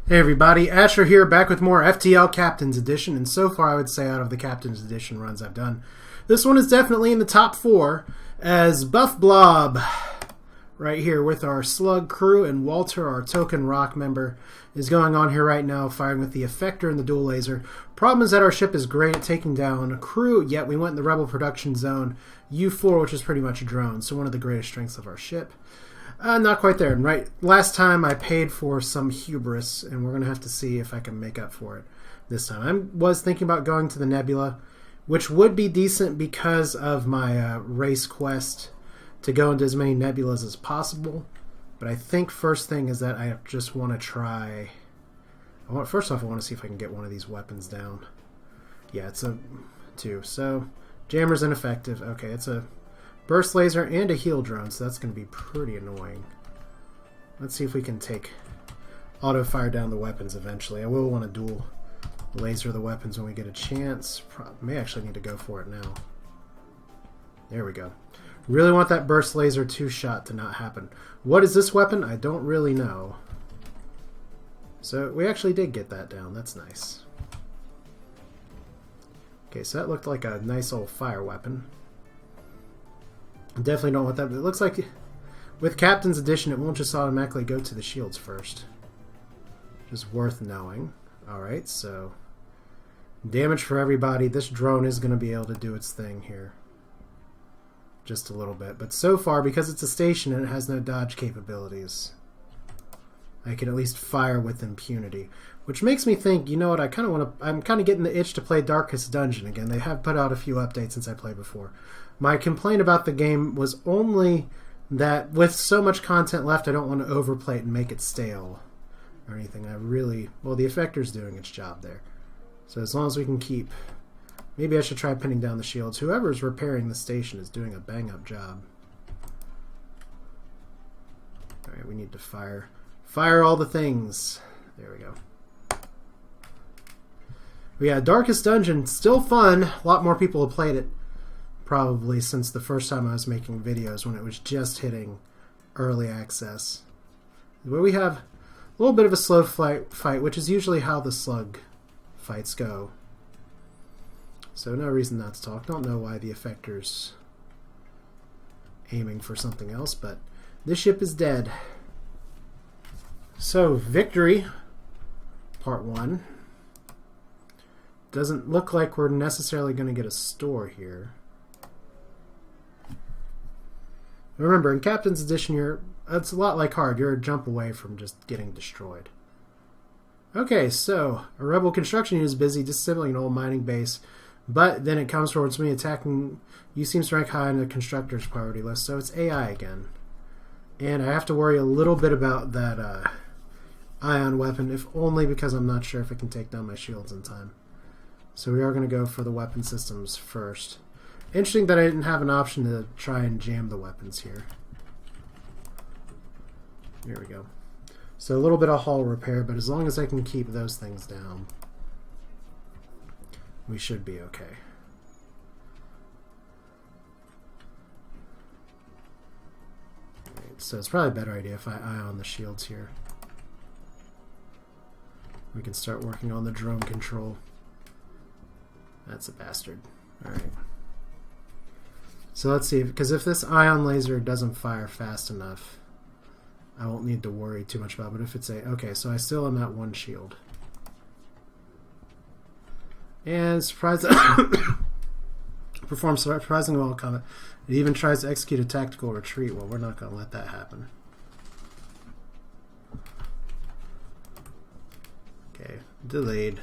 Hey everybody, Asher here, back with more FTL Captain's Edition, and so far I would say out of the Captain's Edition runs I've done, this one is definitely in the top 4, as Buff Blob, right here with our Slug crew, and Walter, our token rock member, is going on here right now, firing with the effector and the dual laser. Problem is that our ship is great at taking down crew, yet we went in the Rebel production zone, U4, which is pretty much a drone, so one of the greatest strengths of our ship. Not quite there. Right, last time I paid for some hubris, and we're going to have to see if I can make up for it this time. I was thinking about going to the Nebula, which would be decent because of my race quest to go into as many nebulas as possible. But I think first thing is that I just want to try... First off, I want to see if I can get one of these weapons down. Yeah, it's a 2. So, jammer's ineffective. Okay, it's a burst laser and a heal drone, so that's going to be pretty annoying. Let's see if we can take auto-fire down the weapons eventually. I will want to dual laser the weapons when we get a chance. May actually need to go for it now. There we go. Really want that burst laser 2-shot to not happen. What is this weapon? I don't really know. So we actually did get that down. That's nice. Okay, so that looked like a nice old fire weapon. Definitely don't want that, but it looks like with Captain's Edition it won't just automatically go to the shields first. Just worth knowing. Alright, so damage for everybody. This drone is going to be able to do its thing here. Just a little bit. But so far, because it's a station and it has no dodge capabilities, I can at least fire with impunity. Which makes me think, you know what, I'm kind of getting the itch to play Darkest Dungeon again. They have put out a few updates since I played before. My complaint about the game was only that with so much content left, I don't want to overplay it and make it stale or anything. Well, the effector's doing its job there. So as long as we can keep... Maybe I should try pinning down the shields. Whoever's repairing the station is doing a bang-up job. Alright, we need to fire. Fire all the things. There we go. But yeah, Darkest Dungeon, still fun. A lot more people have played it probably since the first time I was making videos when it was just hitting early access. Where we have a little bit of a slow fight, which is usually how the Slug fights go. So no reason not to talk. Don't know why the effector's aiming for something else, but this ship is dead. So, victory, part 1. Doesn't look like we're necessarily going to get a store here. Remember, in Captain's Edition, it's a lot like Hard. You're a jump away from just getting destroyed. Okay, so a rebel construction unit is busy disabling an old mining base, but then it comes towards me attacking. You seem to rank high on the constructor's priority list, so it's AI again. And I have to worry a little bit about that ion weapon, if only because I'm not sure if it can take down my shields in time. So we are going to go for the weapon systems first. Interesting that I didn't have an option to try and jam the weapons here. There we go. So a little bit of hull repair, but as long as I can keep those things down, we should be okay. Right, so it's probably a better idea if I ion the shields here. We can start working on the drone control. That's a bastard. Alright. So let's see, because if this ion laser doesn't fire fast enough, I won't need to worry too much about it. But if it's a... Okay, so I still am at 1 shield. And surprise... performs surprisingly well in combat. It even tries to execute a tactical retreat. Well, we're not going to let that happen. Okay, delayed.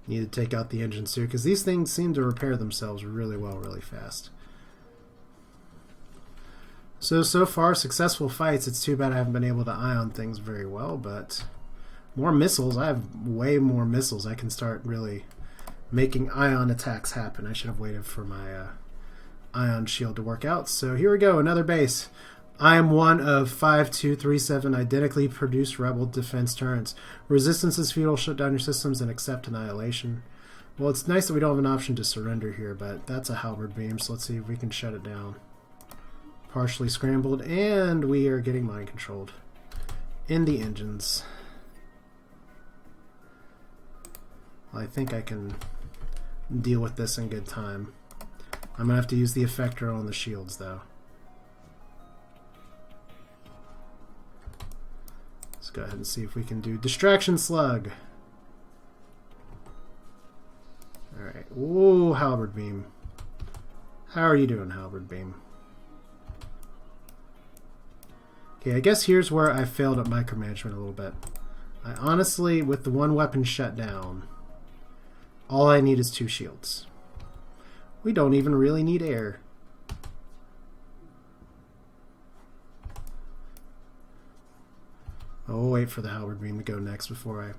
Need to take out the engines here, because these things seem to repair themselves really well, really fast. So far, successful fights. It's too bad I haven't been able to ion things very well, but more missiles. I have way more missiles. I can start really making ion attacks happen. I should have waited for my ion shield to work out. So here we go, another base. I am one of 5237 identically produced rebel defense turrets. Resistance is futile, shut down your systems, and accept annihilation. Well, it's nice that we don't have an option to surrender here, but that's a halberd beam, so let's see if we can shut it down. partially scrambled, and we are getting mind controlled in the engines. Well, I think I can deal with this in good time. I'm gonna have to use the effector on the shields though. Let's go ahead and see if we can do distraction slug. Alright. Whoa, halberd beam. How are you doing, halberd beam? Okay, I guess here's where I failed at micromanagement a little bit. I honestly, with the one weapon shut down, all I need is 2 shields. We don't even really need air. I'll wait for the halberd beam to go next before I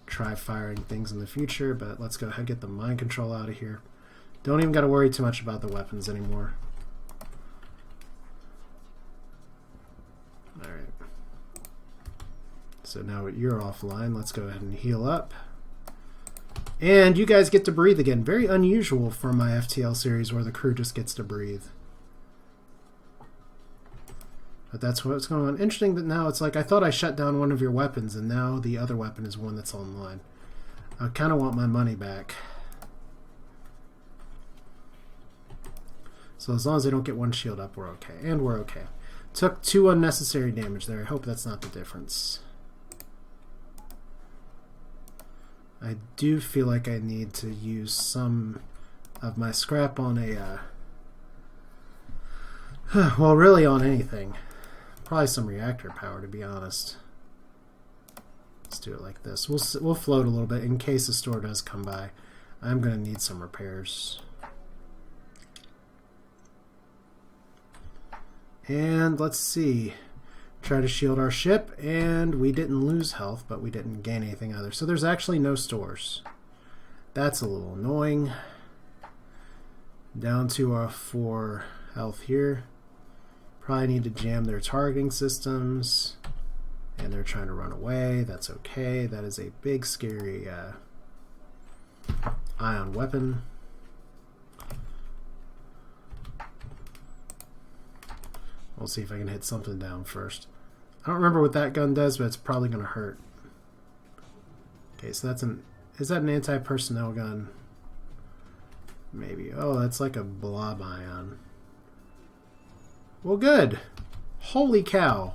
try firing things in the future, but let's go ahead and get the mind control out of here. Don't even got to worry too much about the weapons anymore. Alright. So now you're offline. Let's go ahead and heal up. And you guys get to breathe again. Very unusual for my FTL series where the crew just gets to breathe. But that's what's going on. Interesting that now it's like I thought I shut down one of your weapons and now the other weapon is one that's online. I kind of want my money back. So as long as I don't get one shield up, we're okay. And we're okay. Took 2 unnecessary damage there. I hope that's not the difference. I do feel like I need to use some of my scrap on a... well, really on anything. Probably some reactor power, to be honest. Let's do it like this. We'll float a little bit in case the store does come by. I'm going to need some repairs. And let's see. Try to shield our ship, and we didn't lose health, but we didn't gain anything either. So there's actually no stores. That's a little annoying. Down to our 4 health here. Probably need to jam their targeting systems. And they're trying to run away. That's okay. That is a big, scary ion weapon. We'll see if I can hit something down first. I don't remember what that gun does, but it's probably going to hurt. Okay, so that's an... Is that an anti-personnel gun? Maybe. Oh, that's like a blob ion. Well, good. Holy cow.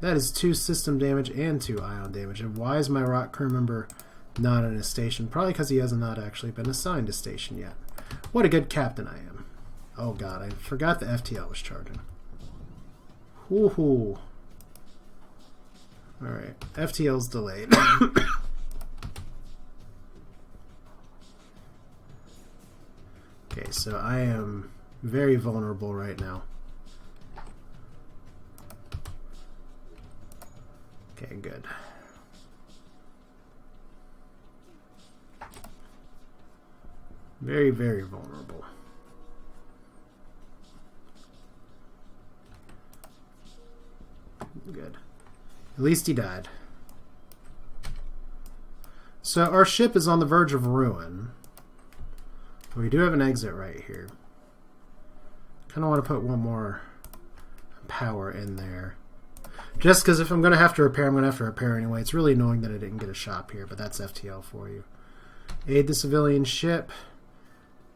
That is 2 system damage and 2 ion damage. And why is my rock crew member not in a station? Probably because he has not actually been assigned a station yet. What a good captain I am. Oh god, I forgot the FTL was charging. Woohoo. Alright, FTL's delayed. Okay, so I am very vulnerable right now. Okay, good. Very, very vulnerable. Good. At least he died. So our ship is on the verge of ruin. We do have an exit right here. Kind of want to put one more power in there. Just because if I'm going to have to repair, I'm going to have to repair anyway. It's really annoying that I didn't get a shop here, but that's FTL for you. Aid the civilian ship.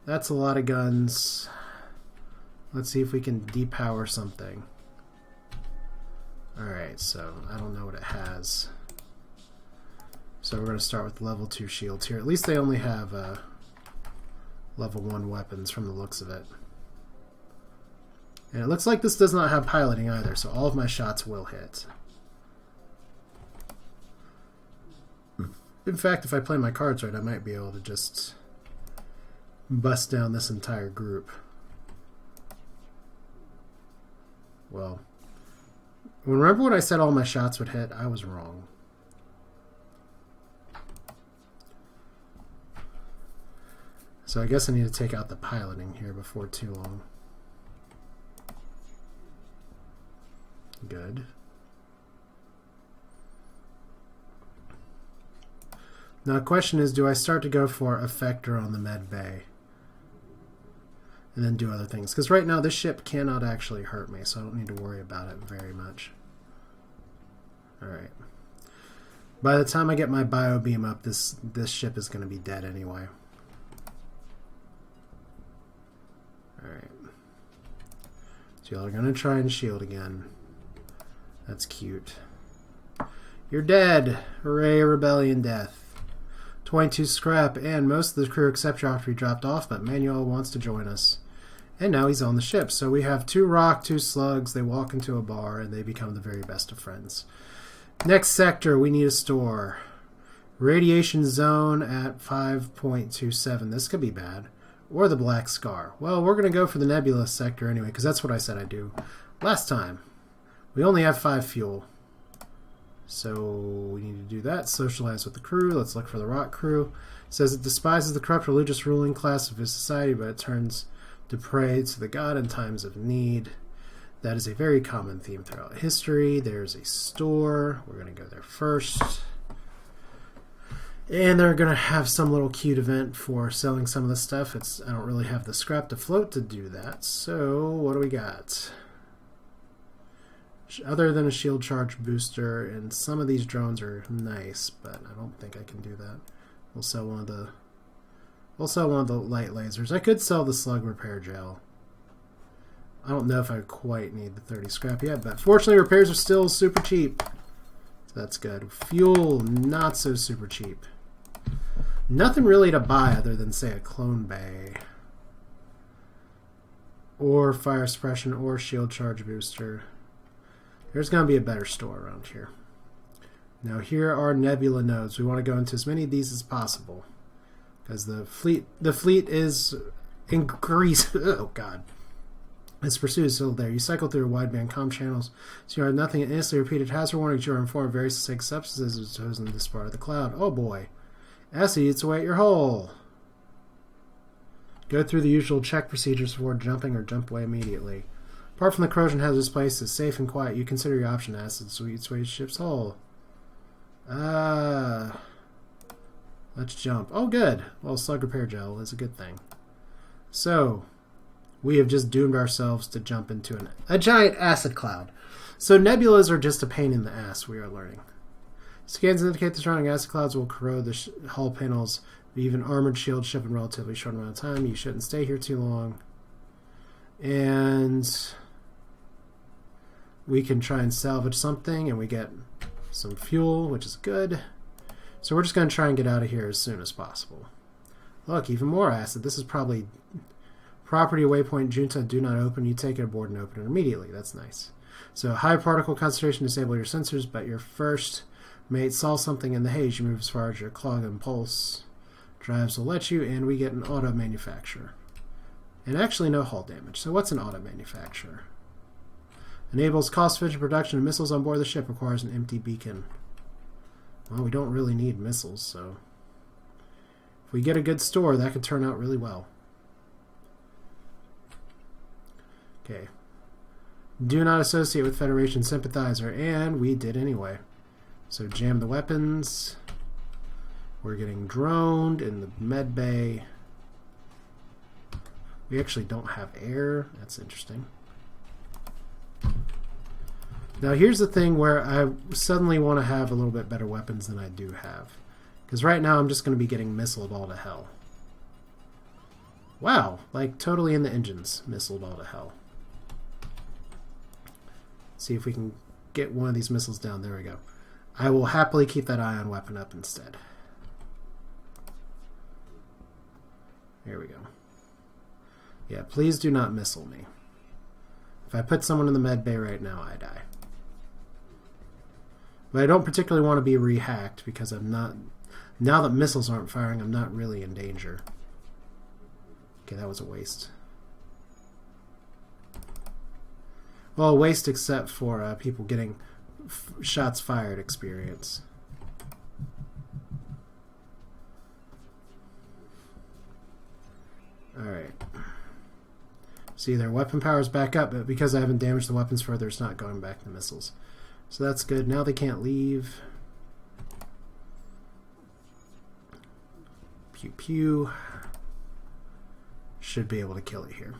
That's a lot of guns. Let's see if we can depower something. Alright, so I don't know what it has. So we're going to start with level 2 shields here. At least they only have level 1 weapons from the looks of it. And it looks like this does not have piloting either, so all of my shots will hit. In fact, if I play my cards right, I might be able to just bust down this entire group. Well, remember when I said all my shots would hit? I was wrong. So I guess I need to take out the piloting here before too long. Good. Now the question is, do I start to go for effector on the med bay? and then do other things. Because right now this ship cannot actually hurt me, so I don't need to worry about it very much. Alright. By the time I get my bio beam up, this ship is going to be dead anyway. Alright. So y'all are going to try and shield again. That's cute. You're dead! Hooray, rebellion death. 22 scrap, and most of the crew except Joffrey dropped off, but Manuel wants to join us. And now he's on the ship. So we have 2 rock, 2 slugs. They walk into a bar, and they become the very best of friends. Next sector, we need a store. Radiation zone at 5.27. This could be bad. Or the Black Scar. Well, we're going to go for the Nebula sector anyway, because that's what I said I'd do last time. We only have 5 fuel. So we need to do that. Socialize with the crew. Let's look for the rock crew. It says it despises the corrupt religious ruling class of his society, but it turns to pray to the god in times of need. That is a very common theme throughout history. There's a store. We're going to go there first. And they're going to have some little cute event for selling some of the stuff. I don't really have the scrap to float to do that. So what do we got? Other than a shield charge booster, and some of these drones are nice, but I don't think I can do that. We'll sell one of the light lasers. I could sell the slug repair gel. I don't know if I quite need the 30 scrap yet, but fortunately repairs are still super cheap. So that's good. Fuel, not so super cheap. Nothing really to buy other than, say, a clone bay. Or fire suppression, or shield charge booster. There's going to be a better store around here. Now here are nebula nodes. We want to go into as many of these as possible. Because the fleet is increased. Oh god. Its pursuit is still there. You cycle through wideband comm channels, so you are nothing and instantly repeated hazard warnings. You are informed of various safe substances exposed in this part of the cloud. Oh boy. Acid eats away at your hull. Go through the usual check procedures before jumping or jump away immediately. Apart from the corrosion hazardous place is safe and quiet, you consider your option acid sweet sway ship's hull. Let's jump. Oh, good. Well, slug repair gel is a good thing. So, we have just doomed ourselves to jump into a giant acid cloud. So, nebulas are just a pain in the ass, we are learning. Scans indicate the surrounding acid clouds will corrode the hull panels of even armored shield ship in a relatively short amount of time. You shouldn't stay here too long. And we can try and salvage something, and we get some fuel, which is good. So we're just going to try and get out of here as soon as possible. Look, even more acid. This is probably property waypoint Junta do not open. You take it aboard and open it immediately. That's nice. So high particle concentration disable your sensors, but your first mate saw something in the haze. You move as far as your clog and pulse drives will let you, and we get an auto manufacturer. And actually no hull damage. So what's an auto manufacturer? Enables cost-efficient production of missiles on board the ship. Requires an empty beacon. Well, we don't really need missiles, so if we get a good store, that could turn out really well. Okay. Do not associate with Federation sympathizer, and we did anyway. So jam the weapons. We're getting droned in the med bay. We actually don't have air. That's interesting. Now here's the thing where I suddenly want to have a little bit better weapons than I do have. Because right now I'm just going to be getting missiled all to hell. Wow, like totally in the engines, missiled all to hell. See if we can get one of these missiles down. There we go. I will happily keep that ion weapon up instead. Here we go. Yeah, please do not missile me. If I put someone in the med bay right now, I die. But I don't particularly want to be rehacked because I'm not... Now that missiles aren't firing, I'm not really in danger. Okay, that was a waste. Well, a waste except for people getting shots fired experience. Alright. See, their weapon power is back up, but because I haven't damaged the weapons further, it's not going back to missiles. So that's good. Now they can't leave. Pew pew. should be able to kill it here.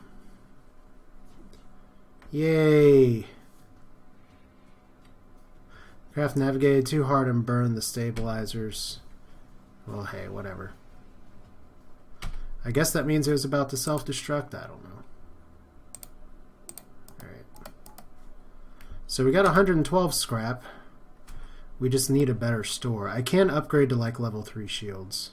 Yay! Craft navigated too hard and burned the stabilizers. Well, hey, whatever. I guess that means it was about to self-destruct. I don't know. Alright. So we got 112 scrap. We just need a better store. I can upgrade to like level 3 shields,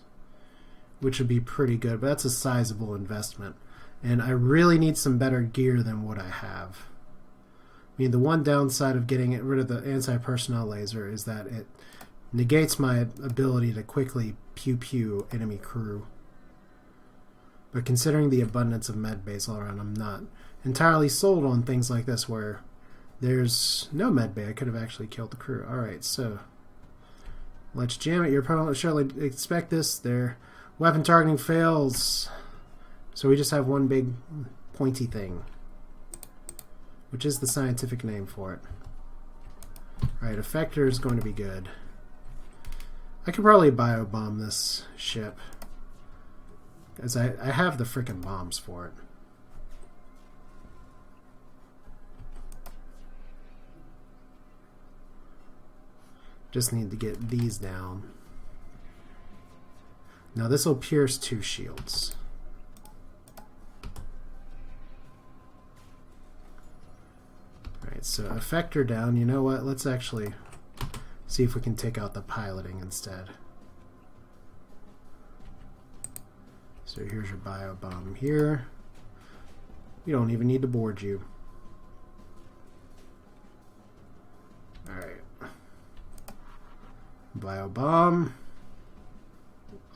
which would be pretty good, but that's a sizable investment. And I really need some better gear than what I have. I mean, the one downside of getting rid of the anti-personnel laser is that it negates my ability to quickly pew-pew enemy crew. But considering the abundance of med bays all around, I'm not entirely sold on things like this where there's no med bay. I could have actually killed the crew. Alright, so let's jam it. Your opponent will surely expect this. Their weapon targeting fails. So we just have one big pointy thing, which is the scientific name for it. Alright, effector is going to be good. I could probably biobomb this ship, as I have the frickin' bombs for it. Just need to get these down. Now this will pierce 2 shields. Alright, so effector down. You know what? Let's actually see if we can take out the piloting instead. So here's your biobomb here. We don't even need to board you. Alright. Biobomb.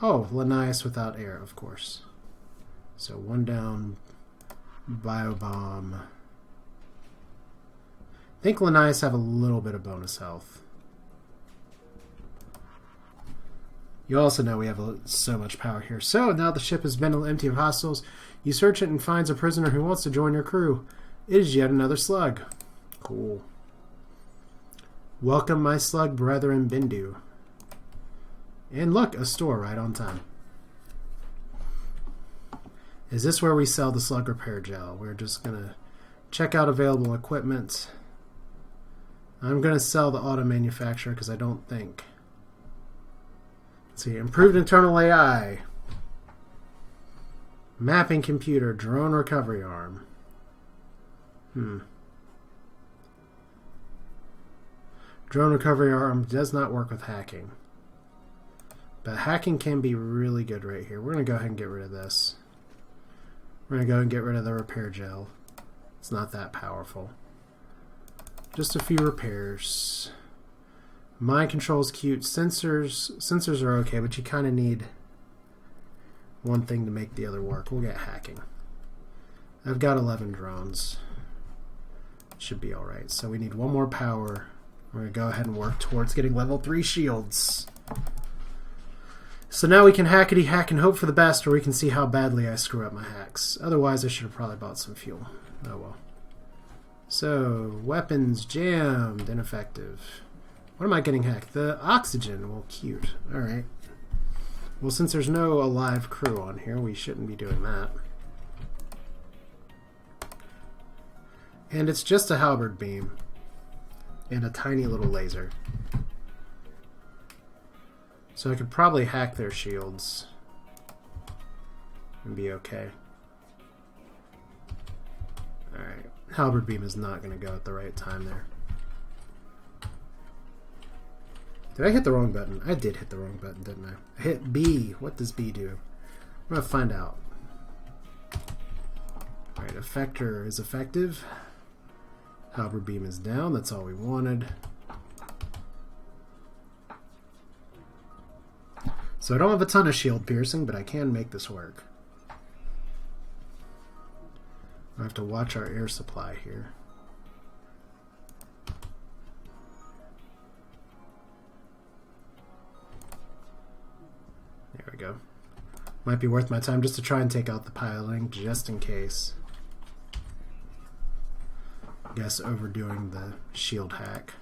Oh, Linnaeus without air, of course. So 1 down. Biobomb. I think Linnaeus have a little bit of bonus health. You also know we have so much power here. So, now the ship has been empty of hostiles. You search it and finds a prisoner who wants to join your crew. It is yet another slug. Cool. Welcome, my slug brethren, Bindu. And look, a store right on time. Is this where we sell the slug repair gel? We're just going to check out available equipment. I'm going to sell the auto manufacturer because I don't think... Let's see, improved internal AI, mapping computer, drone recovery arm. Drone recovery arm does not work with hacking, but hacking can be really good right here. We're going to go ahead and get rid of this. We're going to go and get rid of the repair gel. It's not that powerful. Just a few repairs. Mind control's cute. Sensors are okay, but you kind of need one thing to make the other work. We'll get hacking. I've got 11 drones. Should be alright. So we need 1 more power. We're going to go ahead and work towards getting level 3 shields. So now we can hackety hack and hope for the best, or we can see how badly I screw up my hacks. Otherwise, I should have probably bought some fuel. Oh well. So, weapons jammed, ineffective. What am I getting hacked? The oxygen. Well, cute. Alright. Well, since there's no alive crew on here, we shouldn't be doing that. And it's just a halberd beam. And a tiny little laser. So I could probably hack their shields. And be okay. Alright. Halberd beam is not going to go at the right time there. Did I hit the wrong button? I did hit the wrong button, didn't I? I hit B. What does B do? I'm going to find out. Alright, effector is effective. Halberd beam is down. That's all we wanted. So I don't have a ton of shield piercing, but I can make this work. I have to watch our air supply here. There we go. Might be worth my time just to try and take out the piloting, just in case. I guess overdoing the shield hack.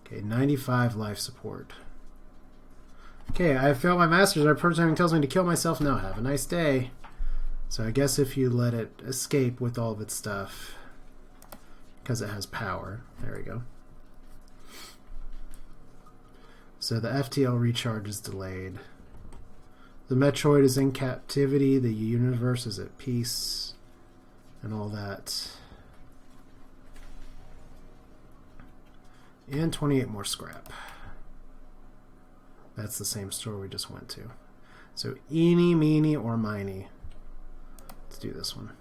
Okay, 95 life support. Okay, I failed my masters. Our programming tells me to kill myself now. Have a nice day. So I guess if you let it escape with all of its stuff, because it has power. There we go. So the FTL recharge is delayed. The Metroid is in captivity. The universe is at peace. And all that. And 28 more scrap. That's the same store we just went to. So eeny, meeny, or miny. Let's do this one.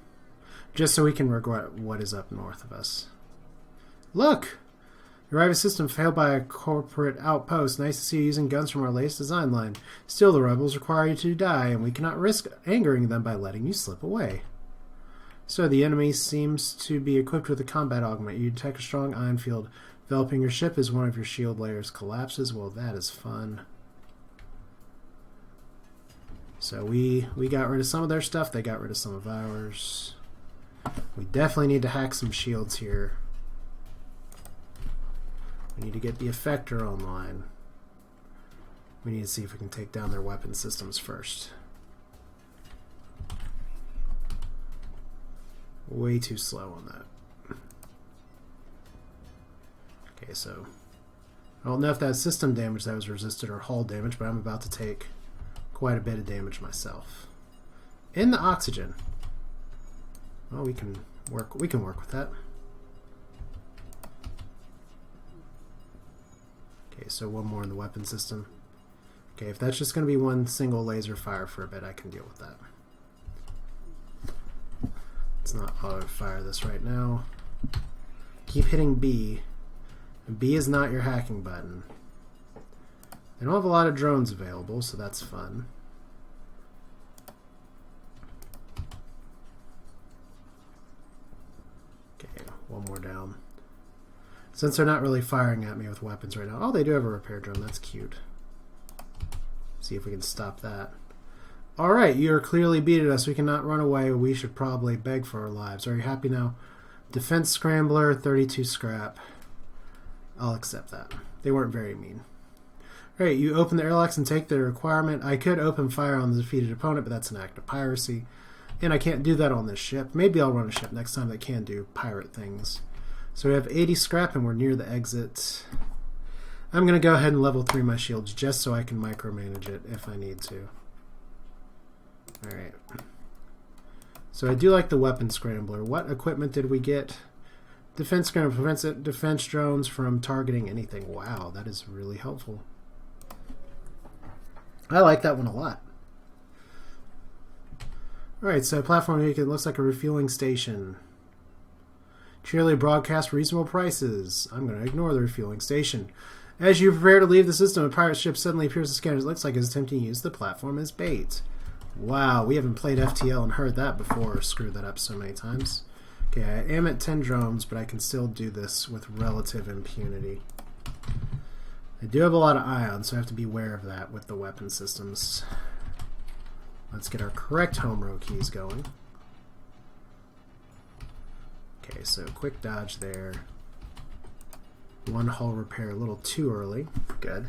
Just so we can regret what is up north of us. Look! Your Riva system failed by a corporate outpost. Nice to see you using guns from our latest design line. Still, the rebels require you to die, and we cannot risk angering them by letting you slip away. So the enemy seems to be equipped with a combat augment. You detect a strong ion field enveloping your ship as one of your shield layers collapses. Well, that is fun. So we got rid of some of their stuff. They got rid of some of ours. We definitely need to hack some shields here. We need to get the effector online. We need to see if we can take down their weapon systems first. Way too slow on that. Okay, so I don't know if that's system damage that was resisted or hull damage, but I'm about to take quite a bit of damage myself. In the oxygen. Well, we can work with that. Okay, so one more in the weapon system. Okay, if that's just going to be one single laser fire for a bit, I can deal with that. Let's not auto fire this right now. Keep hitting B. B is not your hacking button. They don't have a lot of drones available, so that's fun. Okay, one more down. Since they're not really firing at me with weapons right now. Oh, they do have a repair drone. That's cute. See if we can stop that. Alright, you're clearly beating us. We cannot run away. We should probably beg for our lives. Are you happy now? Defense Scrambler, 32 scrap. I'll accept that. They weren't very mean. Alright, you open the airlocks and take the requirement. I could open fire on the defeated opponent, but that's an act of piracy. And I can't do that on this ship. Maybe I'll run a ship next time that can do pirate things. So we have 80 scrap and we're near the exit. I'm going to go ahead and level 3 my shields just so I can micromanage it if I need to. Alright. So I do like the weapon scrambler. What equipment did we get? Defense scrambler prevents defense drones from targeting anything. Wow, that is really helpful. I like that one a lot. Alright, so platform it looks like a refueling station. Cheerily broadcast reasonable prices. I'm going to ignore the refueling station. As you prepare to leave the system, a pirate ship suddenly appears to scanners. It looks like it's attempting to use the platform as bait. Wow, we haven't played FTL and heard that before or screwed that up so many times. Okay, I am at 10 drones, but I can still do this with relative impunity. I do have a lot of ions, so I have to be aware of that with the weapon systems. Let's get our correct home row keys going. Okay, so quick dodge there. One hull repair a little too early. Good.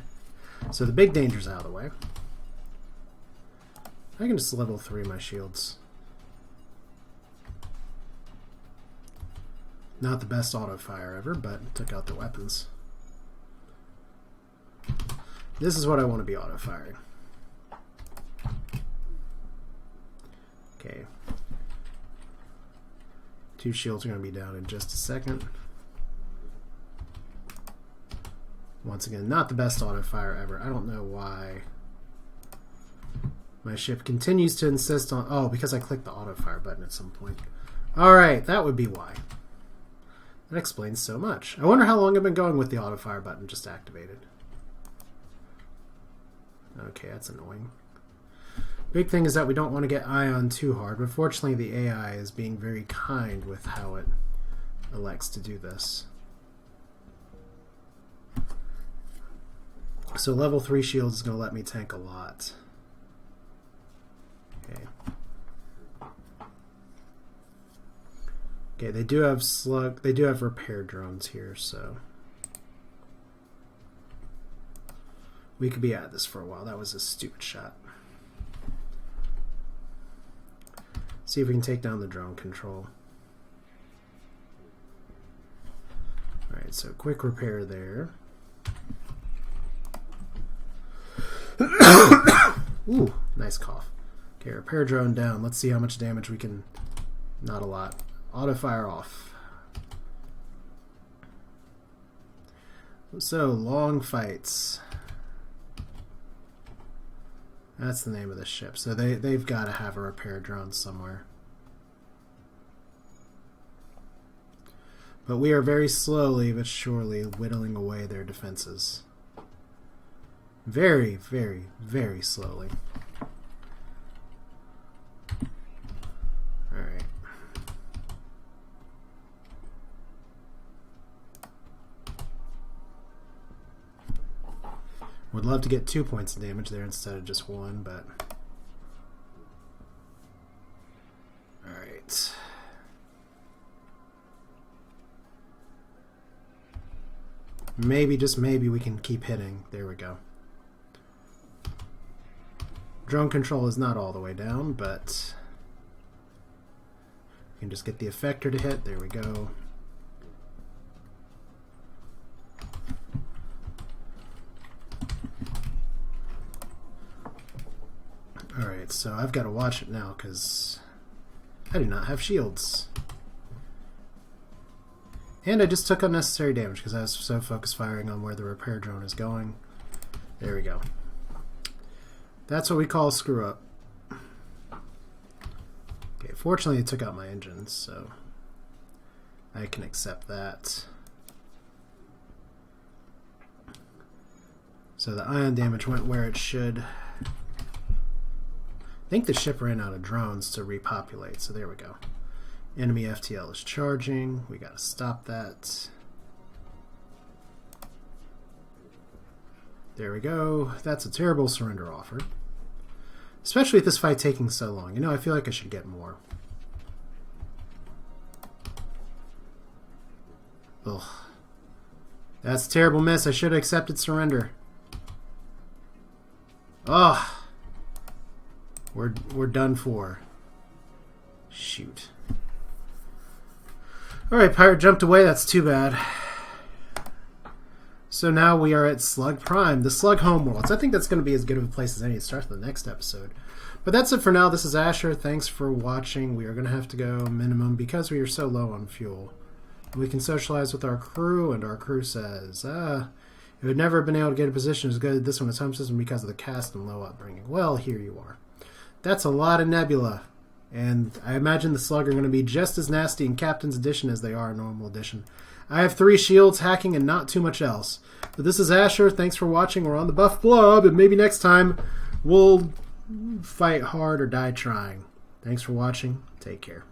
So the big danger's out of the way. I can just level 3 my shields. Not the best auto fire ever, but took out the weapons. This is what I want to be auto firing. Okay. 2 shields are going to be down in just a second. Once again, not the best auto fire ever. I don't know why my ship continues to insist on... Oh, because I clicked the auto fire button at some point. Alright, that would be why. That explains so much. I wonder how long I've been going with the auto fire button just activated. Okay, that's annoying. Big thing is that we don't want to get ion too hard, but fortunately the AI is being very kind with how it elects to do this. So level 3 shields is going to let me tank a lot. Okay. Okay, they do have slug. They do have repair drones here, so we could be at this for a while. That was a stupid shot. See if we can take down the drone control. Alright, so quick repair there. Ooh, nice cough. Okay, repair drone down. Let's see how much damage we can... Not a lot. Auto fire off. So, long fights. That's the name of the ship. So they've got to have a repair drone somewhere. But we are very slowly but surely whittling away their defenses. Very, very, very slowly. Alright. Would love to get 2 points of damage there instead of just 1, but... Alright. Maybe, just maybe, we can keep hitting. There we go. Drone control is not all the way down, but... We can just get the effector to hit. There we go. Alright, so I've got to watch it now because I do not have shields. And I just took unnecessary damage because I was so focused firing on where the repair drone is going. There we go. That's what we call a screw up. Okay, fortunately it took out my engines, so I can accept that. So the ion damage went where it should. I think the ship ran out of drones to repopulate, so there we go. Enemy FTL is charging. We gotta stop that. There we go. That's a terrible surrender offer. Especially with this fight taking so long. You know, I feel like I should get more. Ugh. That's a terrible miss. I should have accepted surrender. Ugh. We're done for. Shoot. Alright, pirate jumped away. That's too bad. So now we are at Slug Prime, the Slug homeworlds. I think that's going to be as good of a place as any to start the next episode. But that's it for now. This is Asher. Thanks for watching. We are going to have to go minimum because we are so low on fuel. We can socialize with our crew, and our crew says, you would never have been able to get a position as good as this one as home system because of the cast and low upbringing. Well, here you are. That's a lot of nebula. And I imagine the Slug are going to be just as nasty in Captain's Edition as they are in Normal Edition. I have 3 shields, hacking, and not too much else. But this is Asher. Thanks for watching. We're on the Buff Blob, and maybe next time we'll fight hard or die trying. Thanks for watching. Take care.